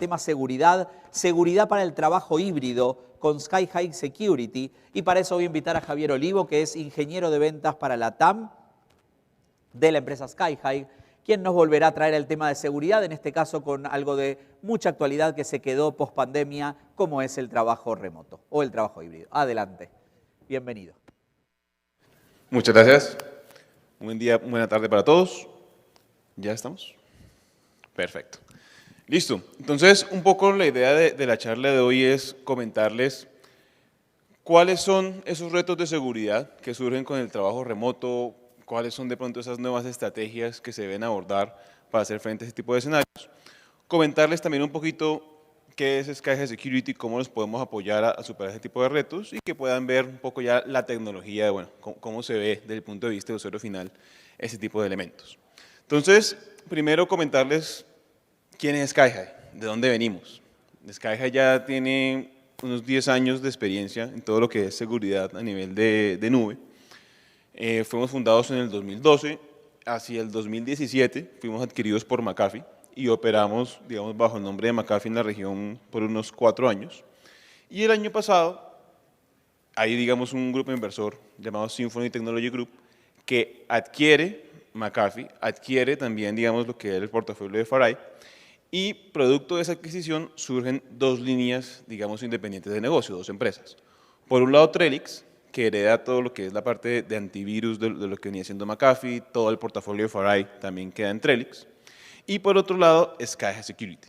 tema seguridad, seguridad para el trabajo híbrido con Sky High Security. Y para eso voy a invitar a Javier Olivo, que es ingeniero de ventas para la TAM de la empresa Sky High, quien nos volverá a traer el tema de seguridad, en este caso con algo de mucha actualidad que se quedó post pandemia, como es el trabajo remoto o el trabajo híbrido. Adelante. Bienvenido. Muchas gracias. Un buen día, buena tarde para todos. ¿Ya estamos? Perfecto. Listo. Entonces, un poco la idea de la charla de hoy es comentarles cuáles son esos retos de seguridad que surgen con el trabajo remoto, cuáles son de pronto esas nuevas estrategias que se deben abordar para hacer frente a ese tipo de escenarios. Comentarles también un poquito qué es Sky High Security, cómo los podemos apoyar a superar ese tipo de retos y que puedan ver un poco ya la tecnología, de, bueno, cómo se ve desde el punto de vista del usuario final ese tipo de elementos. Entonces, primero comentarles quién es Sky High, de dónde venimos. Sky High ya tiene unos 10 años de experiencia en todo lo que es seguridad a nivel de nube. Fuimos fundados en el 2012, hacia el 2017 fuimos adquiridos por McAfee y operamos, digamos, bajo el nombre de McAfee en la región por unos 4 años. Y el año pasado, hay, digamos, un grupo inversor llamado Symphony Technology Group que adquiere McAfee, adquiere también, digamos, lo que era el portafolio de FarEye, y producto de esa adquisición surgen dos líneas, digamos, independientes de negocio, dos empresas. Por un lado, Trellix, que hereda todo lo que es la parte de antivirus de lo que venía siendo McAfee, todo el portafolio de FarEye también queda en Trellix. Y por otro lado, Sky High Security.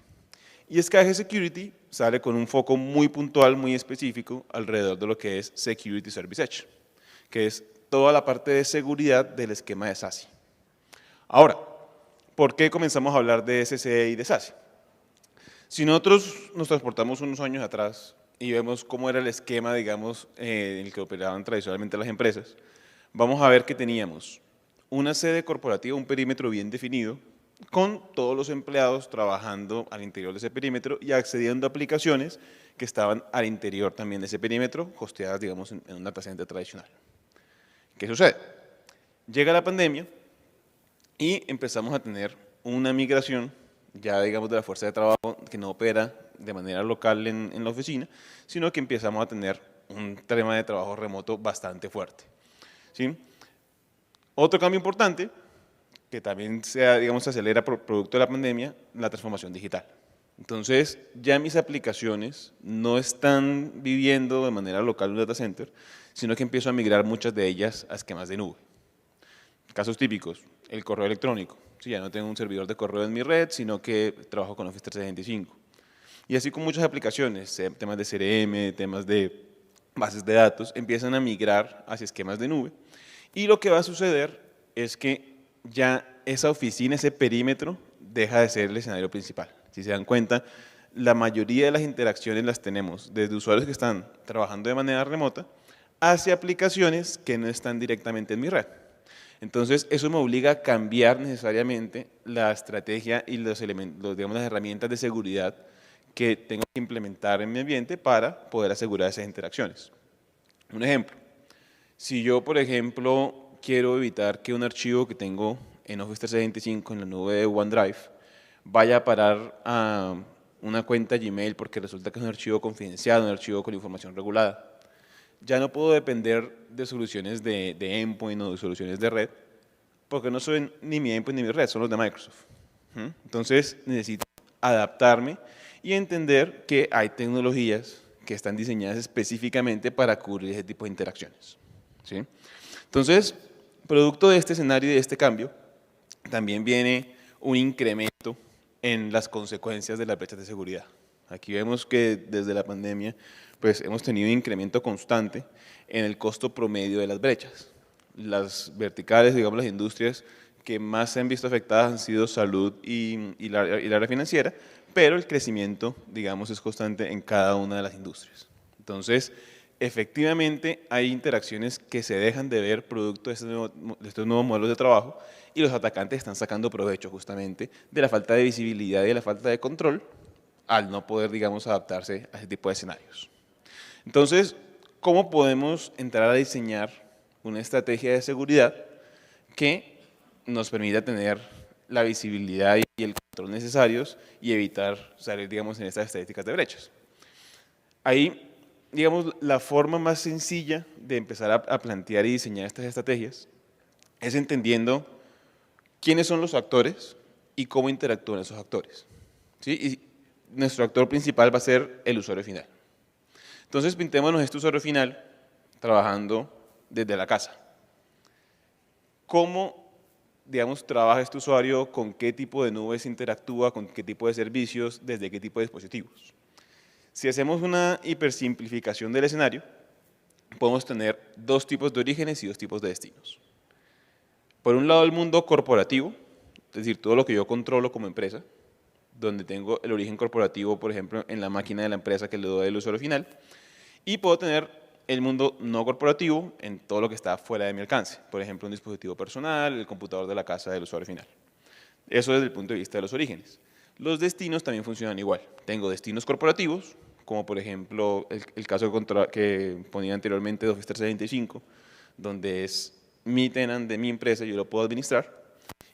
Y Sky High Security sale con un foco muy puntual, muy específico, alrededor de lo que es Security Service Edge, que es toda la parte de seguridad del esquema de SASE. Ahora, ¿por qué comenzamos a hablar de SCE y de SASE? Si nosotros nos transportamos unos años atrás y vemos cómo era el esquema, digamos, en el que operaban tradicionalmente las empresas, vamos a ver que teníamos una sede corporativa, un perímetro bien definido, con todos los empleados trabajando al interior de ese perímetro y accediendo a aplicaciones que estaban al interior también de ese perímetro, hosteadas, digamos, en un data center tradicional. ¿Qué sucede? Llega la pandemia y empezamos a tener una migración, ya digamos, de la fuerza de trabajo que no opera de manera local en la oficina, sino que empezamos a tener un tema de trabajo remoto bastante fuerte, ¿sí? Otro cambio importante, que también digamos, se acelera por producto de la pandemia, la transformación digital. Entonces, ya mis aplicaciones no están viviendo de manera local en un data center, sino que empiezo a migrar muchas de ellas a esquemas de nube. Casos típicos, el correo electrónico. Sí, ya no tengo un servidor de correo en mi red, sino que trabajo con Office 365. Y así con muchas aplicaciones, temas de CRM, temas de bases de datos, empiezan a migrar hacia esquemas de nube. Y lo que va a suceder es que ya esa oficina, ese perímetro, deja de ser el escenario principal. Si se dan cuenta, la mayoría de las interacciones las tenemos desde usuarios que están trabajando de manera remota hacia aplicaciones que no están directamente en mi red. Entonces, eso me obliga a cambiar necesariamente la estrategia y digamos, las herramientas de seguridad que tengo que implementar en mi ambiente para poder asegurar esas interacciones. Un ejemplo, si yo, por ejemplo, quiero evitar que un archivo que tengo en Office 365 en la nube de OneDrive vaya a parar a una cuenta Gmail porque resulta que es un archivo confidencial, un archivo con información regulada, ya no puedo depender de soluciones de endpoint o de soluciones de red, porque no son ni mi endpoint ni mi red, son los de Microsoft. Entonces necesito adaptarme y entender que hay tecnologías que están diseñadas específicamente para cubrir ese tipo de interacciones, ¿sí? Entonces, producto de este escenario y de este cambio, también viene un incremento en las consecuencias de las brechas de seguridad. Aquí vemos que desde la pandemia pues, hemos tenido un incremento constante en el costo promedio de las brechas. Las verticales, digamos las industrias que más se han visto afectadas han sido salud y la área financiera, pero el crecimiento, digamos, es constante en cada una de las industrias. Entonces, efectivamente hay interacciones que se dejan de ver producto de estos nuevos modelos de trabajo y los atacantes están sacando provecho justamente de la falta de visibilidad y de la falta de control al no poder, digamos, adaptarse a ese tipo de escenarios. Entonces, ¿cómo podemos entrar a diseñar una estrategia de seguridad que nos permita tener la visibilidad y el control necesarios y evitar salir, digamos, en estas estadísticas de brechas. Ahí, digamos, la forma más sencilla de empezar a plantear y diseñar estas estrategias es entendiendo quiénes son los actores y cómo interactúan esos actores. ¿Sí? Y nuestro actor principal va a ser el usuario final. Entonces, pintémonos este usuario final trabajando desde la casa. ¿Cómo, digamos, trabaja este usuario? ¿Con qué tipo de nubes interactúa? ¿Con qué tipo de servicios? ¿Desde qué tipo de dispositivos? Si hacemos una hipersimplificación del escenario, podemos tener dos tipos de orígenes y dos tipos de destinos. Por un lado, el mundo corporativo, es decir, todo lo que yo controlo como empresa, donde tengo el origen corporativo, por ejemplo, en la máquina de la empresa que le doy al usuario final, y puedo tener el mundo no corporativo en todo lo que está fuera de mi alcance, por ejemplo, un dispositivo personal, el computador de la casa del usuario final. Eso desde el punto de vista de los orígenes. Los destinos también funcionan igual. Tengo destinos corporativos, como por ejemplo el caso que ponía anteriormente de Office 365, donde es mi tenant de mi empresa y yo lo puedo administrar.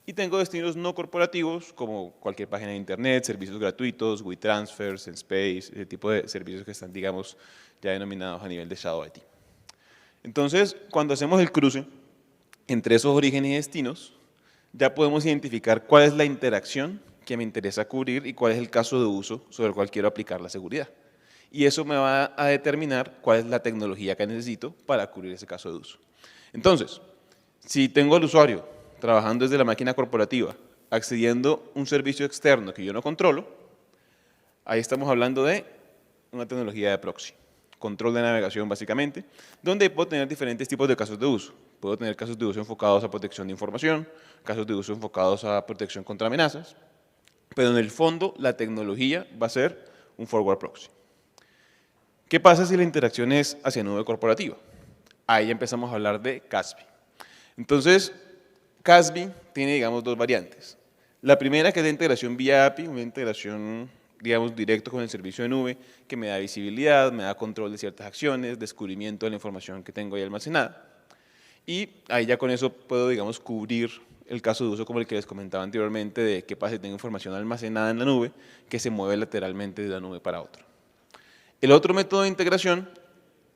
Y tengo destinos no corporativos, como cualquier página de internet, servicios gratuitos, WeTransfer, Space, ese tipo de servicios que están, digamos, ya denominados a nivel de Shadow IT. Entonces, cuando hacemos el cruce entre esos orígenes y destinos, ya podemos identificar cuál es la interacción que me interesa cubrir y cuál es el caso de uso sobre el cual quiero aplicar la seguridad. Y eso me va a determinar cuál es la tecnología que necesito para cubrir ese caso de uso. Entonces, si tengo al usuario trabajando desde la máquina corporativa, accediendo a un servicio externo que yo no controlo, ahí estamos hablando de una tecnología de proxy, control de navegación básicamente, donde puedo tener diferentes tipos de casos de uso. Puedo tener casos de uso enfocados a protección de información, casos de uso enfocados a protección contra amenazas, pero en el fondo la tecnología va a ser un forward proxy. ¿Qué pasa si la interacción es hacia nube corporativa? Ahí empezamos a hablar de CASB. Entonces, CASB tiene, digamos, dos variantes. La primera, que es la integración vía API, una integración, digamos, directo con el servicio de nube, que me da visibilidad, me da control de ciertas acciones, descubrimiento de la información que tengo ahí almacenada. Y ahí ya con eso puedo, digamos, cubrir el caso de uso como el que les comentaba anteriormente, de qué pasa si tengo información almacenada en la nube que se mueve lateralmente de una nube para otra. El otro método de integración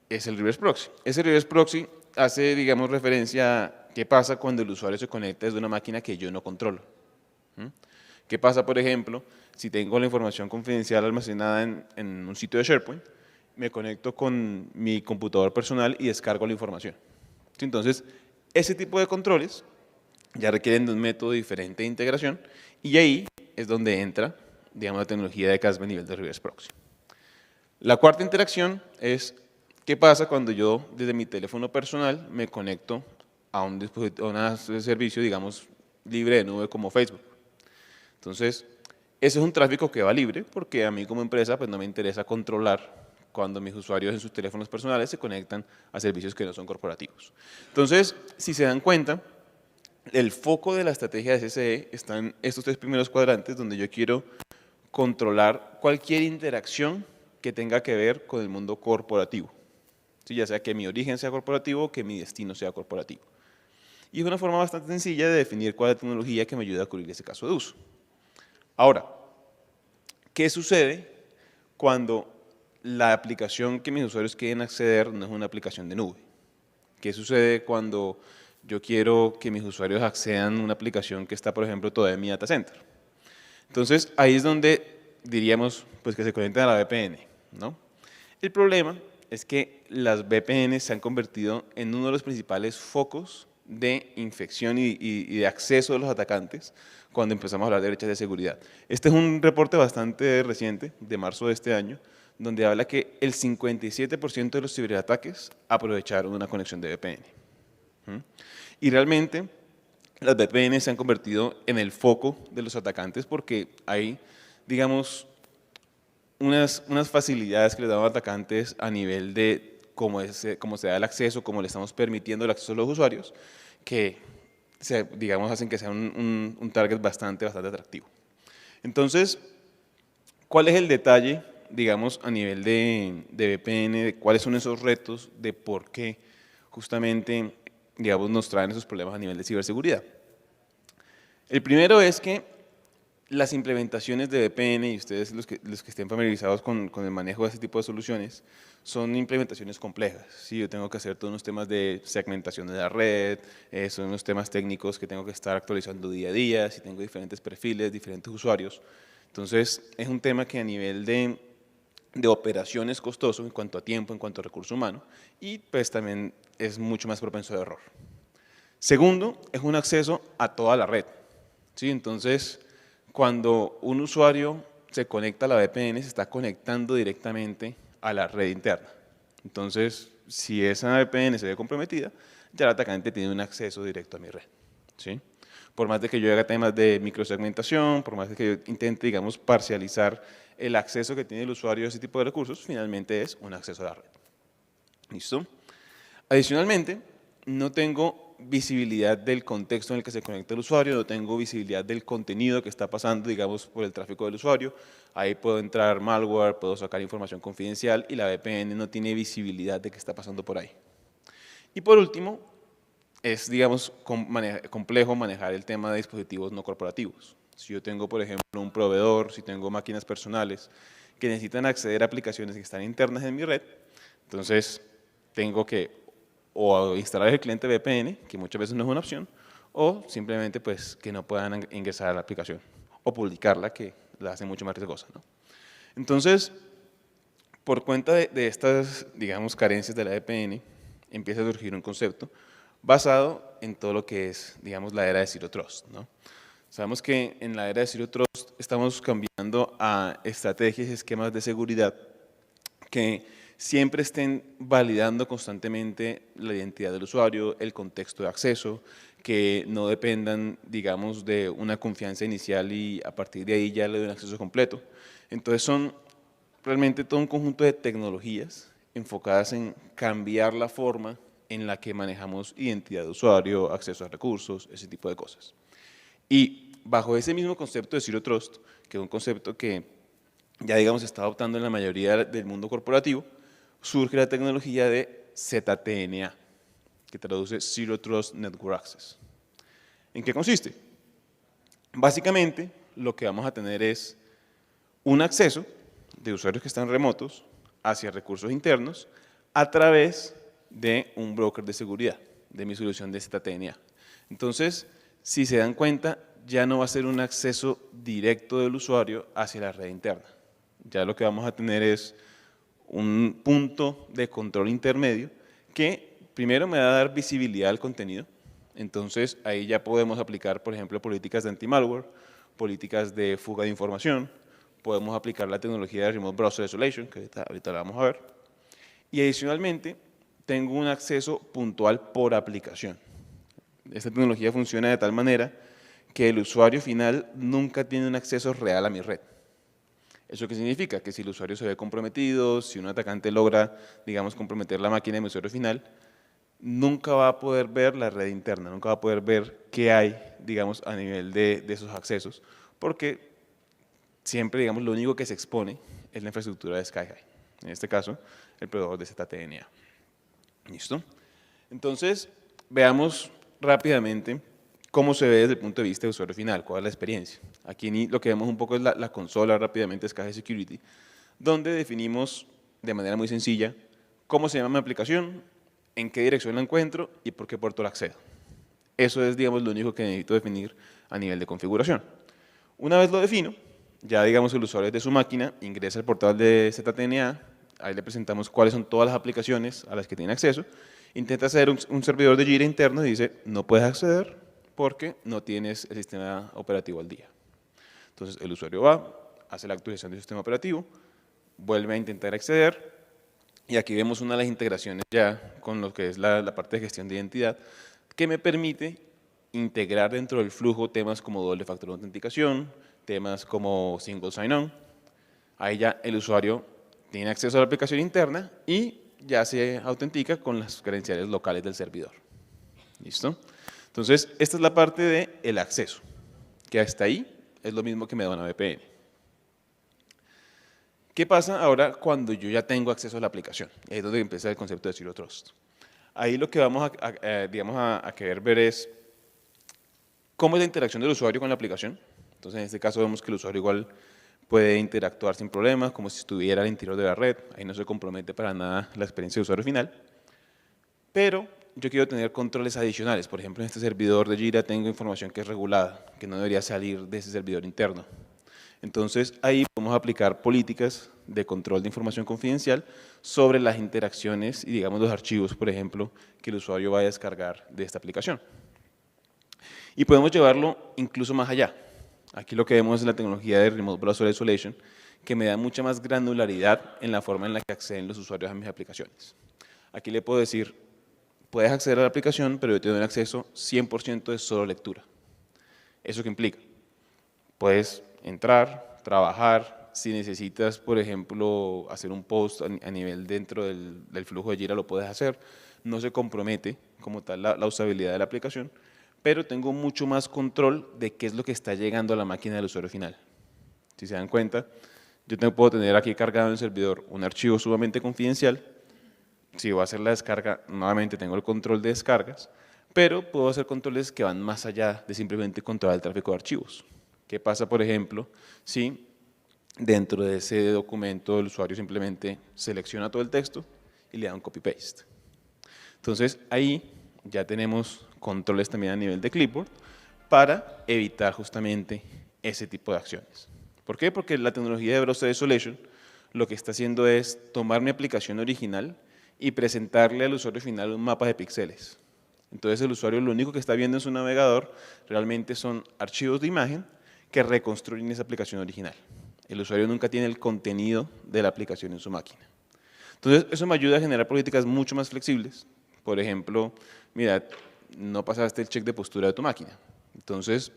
es el reverse proxy. Ese reverse proxy hace, digamos, referencia a qué pasa cuando el usuario se conecta desde una máquina que yo no controlo. ¿Qué pasa, por ejemplo, si tengo la información confidencial almacenada en un sitio de SharePoint, me conecto con mi computador personal y descargo la información? Entonces, ese tipo de controles ya requieren de un método diferente de integración y ahí es donde entra, digamos, la tecnología de CASB a nivel de reverse proxy. La cuarta interacción es qué pasa cuando yo desde mi teléfono personal me conecto a un servicio, digamos, libre de nube como Facebook. Entonces, ese es un tráfico que va libre porque a mí como empresa pues no me interesa controlar cuando mis usuarios en sus teléfonos personales se conectan a servicios que no son corporativos. Entonces, si se dan cuenta, el foco de la estrategia de CCE está en estos tres primeros cuadrantes donde yo quiero controlar cualquier interacción que tenga que ver con el mundo corporativo. ¿Sí? Ya sea que mi origen sea corporativo o que mi destino sea corporativo. Y es una forma bastante sencilla de definir cuál es la tecnología que me ayuda a cubrir ese caso de uso. Ahora, ¿qué sucede cuando la aplicación que mis usuarios quieren acceder no es una aplicación de nube? ¿Qué sucede cuando yo quiero que mis usuarios accedan a una aplicación que está, por ejemplo, todavía en mi data center? Entonces, ahí es donde diríamos pues, que se conectan a la VPN, ¿no? El problema es que las VPN se han convertido en uno de los principales focos de infección y de acceso de los atacantes cuando empezamos a hablar de brechas de seguridad. Este es un reporte bastante reciente, de marzo de este año, donde habla que el 57% de los ciberataques aprovecharon una conexión de VPN. Y realmente las VPN se han convertido en el foco de los atacantes porque hay, digamos, unas facilidades que les dan a los atacantes a nivel de cómo se da el acceso, cómo le estamos permitiendo el acceso a los usuarios, que digamos, hacen que sea un target bastante atractivo. Entonces, ¿cuál es el detalle, digamos, a nivel de VPN, de cuáles son esos retos, de por qué justamente, digamos, nos traen esos problemas a nivel de ciberseguridad? El primero es que las implementaciones de VPN, y ustedes los que estén familiarizados con el manejo de este tipo de soluciones, son implementaciones complejas. ¿Sí? Yo tengo que hacer todos unos temas de segmentación de la red, son unos temas técnicos que tengo que estar actualizando día a día, si tengo diferentes perfiles, diferentes usuarios. Entonces, es un tema que a nivel de operación es costoso en cuanto a tiempo, en cuanto a recurso humano, y pues también es mucho más propenso a error. Segundo, es un acceso a toda la red. ¿Sí? Entonces, cuando un usuario se conecta a la VPN, se está conectando directamente a la red interna. Entonces, si esa VPN se ve comprometida, ya el atacante tiene un acceso directo a mi red. ¿Sí? Por más de que yo haga temas de microsegmentación, por más de que yo intente, digamos, parcializar el acceso que tiene el usuario a ese tipo de recursos, finalmente es un acceso a la red. ¿Listo? Adicionalmente, no tengo visibilidad del contexto en el que se conecta el usuario, no tengo visibilidad del contenido que está pasando, digamos, por el tráfico del usuario. Ahí puedo entrar malware, puedo sacar información confidencial y la VPN no tiene visibilidad de qué está pasando por ahí. Y por último, es, digamos, complejo manejar el tema de dispositivos no corporativos. Si yo tengo, por ejemplo, un proveedor, si tengo máquinas personales que necesitan acceder a aplicaciones que están internas en mi red, entonces tengo que o instalar el cliente VPN, que muchas veces no es una opción, o simplemente pues que no puedan ingresar a la aplicación, o publicarla, que la hace mucho más riesgosa, ¿no? Entonces, por cuenta de estas, digamos, carencias de la VPN, empieza a surgir un concepto basado en todo lo que es, digamos, la era de Zero Trust, ¿no? Sabemos que en la era de Zero Trust estamos cambiando a estrategias y esquemas de seguridad que siempre estén validando constantemente la identidad del usuario, el contexto de acceso, que no dependan, digamos, de una confianza inicial y a partir de ahí ya le den acceso completo. Entonces son realmente todo un conjunto de tecnologías enfocadas en cambiar la forma en la que manejamos identidad de usuario, acceso a recursos, ese tipo de cosas. Y bajo ese mismo concepto de Zero Trust, que es un concepto que ya digamos se está adoptando en la mayoría del mundo corporativo, surge la tecnología de ZTNA, que traduce Zero Trust Network Access. ¿En qué consiste? Básicamente, lo que vamos a tener es un acceso de usuarios que están remotos hacia recursos internos a través de un broker de seguridad, de mi solución de ZTNA. Entonces, si se dan cuenta, ya no va a ser un acceso directo del usuario hacia la red interna. Ya lo que vamos a tener es un punto de control intermedio que primero me va a dar visibilidad al contenido. Entonces, ahí ya podemos aplicar, por ejemplo, políticas de anti-malware, políticas de fuga de información, podemos aplicar la tecnología de Remote Browser Isolation, que ahorita la vamos a ver. Y adicionalmente, tengo un acceso puntual por aplicación. Esta tecnología funciona de tal manera que el usuario final nunca tiene un acceso real a mi red. ¿Eso qué significa? Que si el usuario se ve comprometido, si un atacante logra, digamos, comprometer la máquina de mi usuario final, nunca va a poder ver la red interna, nunca va a poder ver qué hay, digamos, a nivel de esos accesos, porque siempre, digamos, lo único que se expone es la infraestructura de SkyHigh. En este caso, el proveedor de ZTNA. ¿Listo? Entonces, veamos rápidamente cómo se ve desde el punto de vista de usuario final, cuál es la experiencia. Aquí lo que vemos un poco es la consola rápidamente de SkyHigh Security, donde definimos de manera muy sencilla cómo se llama mi aplicación, en qué dirección la encuentro y por qué puerto la accedo. Eso es, digamos, lo único que necesito definir a nivel de configuración. Una vez lo defino, ya digamos el usuario de su máquina ingresa al portal de ZTNA, ahí le presentamos cuáles son todas las aplicaciones a las que tiene acceso, intenta hacer un servidor de Jira interno y dice no puedes acceder porque no tienes el sistema operativo al día. Entonces el usuario va, hace la actualización del sistema operativo, vuelve a intentar acceder y aquí vemos una de las integraciones ya con lo que es la parte de gestión de identidad que me permite integrar dentro del flujo temas como doble factor de autenticación, temas como single sign-on. Ahí ya el usuario tiene acceso a la aplicación interna y ya se autentica con las credenciales locales del servidor. ¿Listo? Entonces, esta es la parte del acceso, que hasta ahí es lo mismo que me da una VPN. ¿Qué pasa ahora cuando yo ya tengo acceso a la aplicación? Ahí es donde empieza el concepto de Zero Trust. Ahí lo que vamos digamos, a querer ver es ¿Cómo es la interacción del usuario con la aplicación? Entonces, en este caso vemos que el usuario igual puede interactuar sin problemas, como si estuviera al interior de la red. Ahí no se compromete para nada la experiencia de usuario final. Pero yo quiero tener controles adicionales. Por ejemplo, en este servidor de Jira tengo información que es regulada, que no debería salir de ese servidor interno. Entonces, ahí podemos aplicar políticas de control de información confidencial sobre las interacciones y, digamos, los archivos, por ejemplo, que el usuario vaya a descargar de esta aplicación. Y podemos llevarlo incluso más allá. Aquí lo que vemos es la tecnología de Remote Browser Isolation, que me da mucha más granularidad en la forma en la que acceden los usuarios a mis aplicaciones. Aquí le puedo decir, puedes acceder a la aplicación, pero yo te doy un acceso 100% de solo lectura. ¿Eso qué implica? Puedes entrar, trabajar, si necesitas, por ejemplo, hacer un post a nivel dentro del flujo de Jira, lo puedes hacer. No se compromete como tal la usabilidad de la aplicación, pero tengo mucho más control de qué es lo que está llegando a la máquina del usuario final. Si se dan cuenta, yo puedo tener aquí cargado en el servidor un archivo sumamente confidencial. Si voy a hacer la descarga, nuevamente tengo el control de descargas, pero puedo hacer controles que van más allá de simplemente controlar el tráfico de archivos. ¿Qué pasa, por ejemplo, si dentro de ese documento el usuario simplemente selecciona todo el texto y le da un copy-paste? Entonces, ahí ya tenemos controles también a nivel de clipboard para evitar justamente ese tipo de acciones. ¿Por qué? Porque la tecnología de Browser Isolation lo que está haciendo es tomar mi aplicación original y presentarle al usuario final un mapa de píxeles. Entonces el usuario lo único que está viendo en su navegador realmente son archivos de imagen que reconstruyen esa aplicación original. El usuario nunca tiene el contenido de la aplicación en su máquina. Entonces eso me ayuda a generar políticas mucho más flexibles. Por ejemplo, mira, no pasaste el check de postura de tu máquina. Entonces,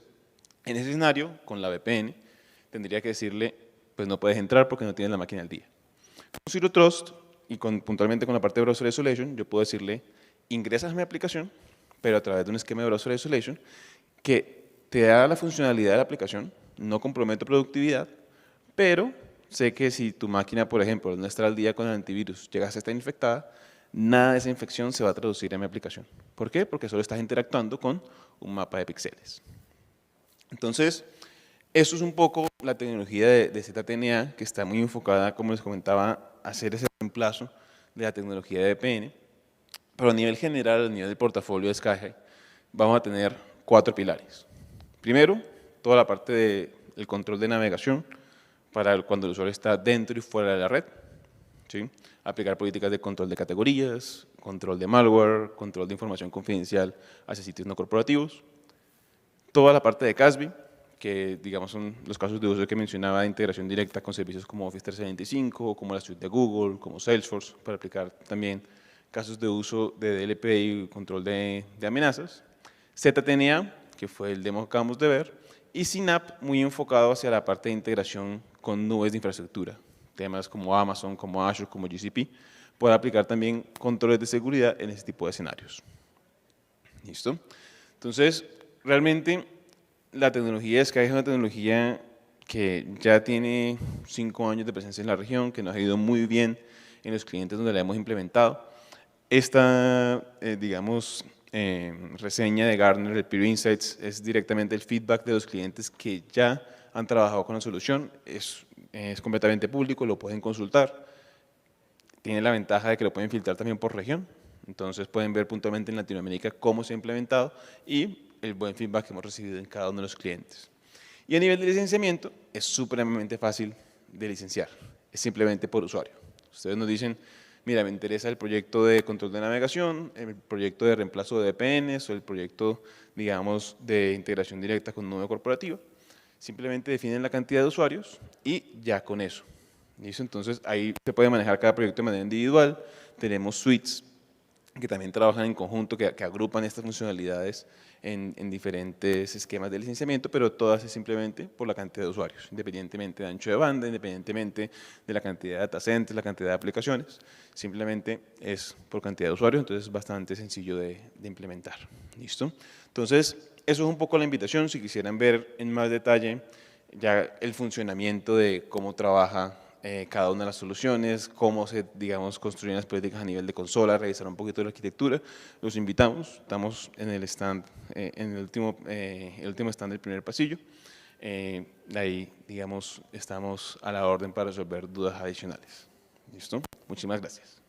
en ese escenario, con la VPN, tendría que decirle, pues no puedes entrar porque no tienes la máquina al día. Con Zero Trust y puntualmente con la parte de Browser Isolation, yo puedo decirle, ingresas a mi aplicación, pero a través de un esquema de Browser Isolation que te da la funcionalidad de la aplicación, no comprometo productividad, pero sé que si tu máquina, por ejemplo, no está al día con el antivirus, llegas a estar infectada, nada de esa infección se va a traducir en mi aplicación. ¿Por qué? Porque solo estás interactuando con un mapa de píxeles. Entonces, eso es un poco la tecnología de ZTNA, que está muy enfocada, como les comentaba, a hacer ese reemplazo de la tecnología de VPN. Pero a nivel general, a nivel del portafolio de Skyhigh, vamos a tener 4 pilares. Primero, toda la parte del control de navegación para cuando el usuario está dentro y fuera de la red. ¿Sí? Aplicar políticas de control de categorías, control de malware, control de información confidencial hacia sitios no corporativos. Toda la parte de CASB, que digamos son los casos de uso que mencionaba de integración directa con servicios como Office 365, como la suite de Google, como Salesforce, para aplicar también casos de uso de DLP y control de amenazas. ZTNA, que fue el demo que acabamos de ver, y Synapse, muy enfocado hacia la parte de integración con nubes de infraestructura, temas como Amazon, como Azure, como GCP, para aplicar también controles de seguridad en ese tipo de escenarios. ¿Listo? Entonces, realmente la tecnología de Sky es una tecnología que ya tiene 5 años de presencia en la región, que nos ha ido muy bien en los clientes donde la hemos implementado. Esta, digamos, reseña de Gartner, el Peer Insights, es directamente el feedback de los clientes que ya han trabajado con la solución. Es completamente público, lo pueden consultar. Tiene la ventaja de que lo pueden filtrar también por región. Entonces pueden ver puntualmente en Latinoamérica cómo se ha implementado y el buen feedback que hemos recibido en cada uno de los clientes. Y a nivel de licenciamiento, es supremamente fácil de licenciar. Es simplemente por usuario. Ustedes nos dicen, mira, me interesa el proyecto de control de navegación, el proyecto de reemplazo de VPNs o el proyecto, digamos, de integración directa con nube corporativa. Simplemente definen la cantidad de usuarios y ya con eso. ¿Listo? Entonces, ahí se puede manejar cada proyecto de manera individual. Tenemos suites que también trabajan en conjunto, que agrupan estas funcionalidades en diferentes esquemas de licenciamiento, pero todas es simplemente por la cantidad de usuarios, independientemente de ancho de banda, independientemente de la cantidad de data centers, la cantidad de aplicaciones, simplemente es por cantidad de usuarios, entonces es bastante sencillo de implementar. ¿Listo? Entonces, eso es un poco la invitación, si quisieran ver en más detalle ya el funcionamiento de cómo trabaja cada una de las soluciones, cómo se, digamos, construyen las políticas a nivel de consola, revisar un poquito de la arquitectura. Los invitamos, estamos en el stand, en el último stand del primer pasillo. Ahí, digamos, estamos a la orden para resolver dudas adicionales. ¿Listo? Muchísimas gracias.